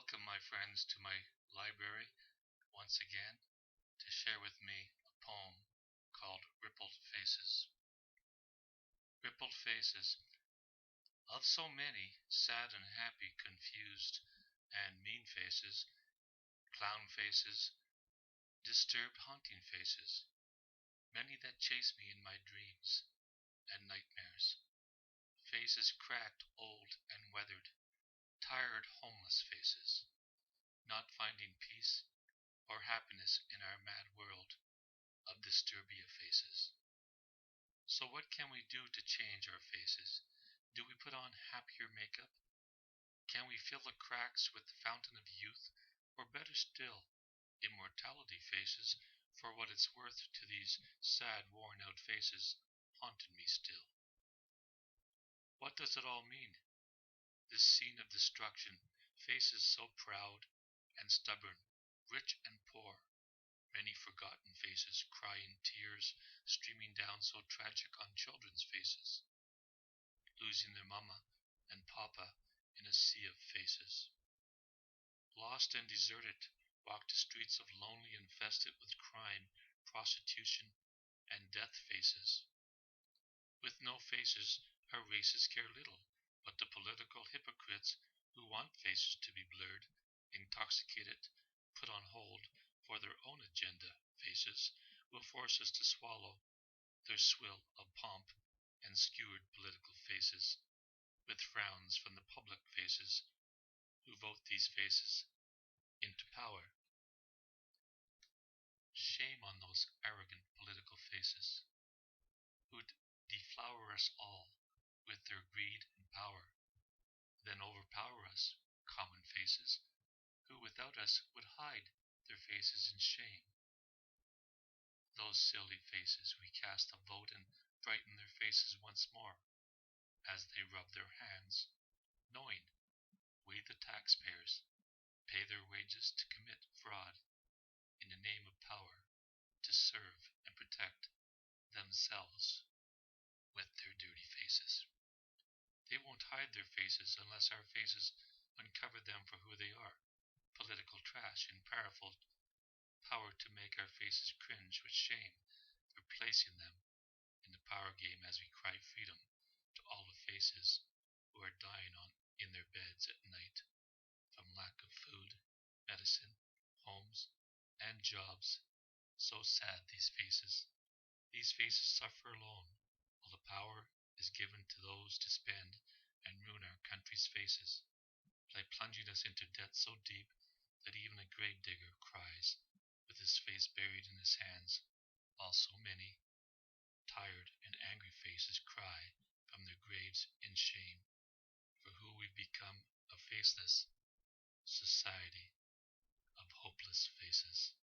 Welcome, my friends, to my library once again to share with me a poem called Rippled Faces. Rippled faces, of so many, sad and happy, confused and mean faces, clown faces, disturbed, haunting faces, many that chase me in my dreams and nightmares. Faces cracked, old, and weathered, tired, homeless faces, not finding peace or happiness in our mad world of disturbia faces. So what can we do to change our faces? Do we put on happier makeup? Can we fill the cracks with the fountain of youth? Or better still, immortality faces, for what it's worth to these sad, worn out faces haunted me still. What does it all mean? This scene of destruction, faces so proud and stubborn, rich and poor, many forgotten faces, crying tears streaming down so tragic on children's faces, losing their mama and papa in a sea of faces. Lost and deserted, walk the streets of lonely, infested with crime, prostitution, and death faces. With no faces, our races care little, but the political hypocrites who want faces to be blurred, intoxicated, put on hold for their own agenda faces, will force us to swallow their swill of pomp and skewered political faces, with frowns from the public faces who vote these faces into power. Shame on those arrogant political faces who'd deflower us all with their greed and power, then overpower us, common faces, who without us would hide their faces in shame. Those silly faces we cast a vote and brighten their faces once more as they rub their hands, knowing we the taxpayers pay their wages to commit fraud in the name of power to serve and protect themselves with their dirty faces. They won't hide their faces unless our faces uncover them for who they are, political trash and powerful power to make our faces cringe with shame for placing them in the power game as we cry freedom to all the faces who are dying in their beds at night from lack of food, medicine, homes, and jobs. So sad, these faces. These faces suffer alone, while the power is given to those to spend and ruin our country's faces, by plunging us into debt so deep that even a grave digger cries with his face buried in his hands, while so many tired and angry faces cry from their graves in shame for who we've become, a faceless society of hopeless faces.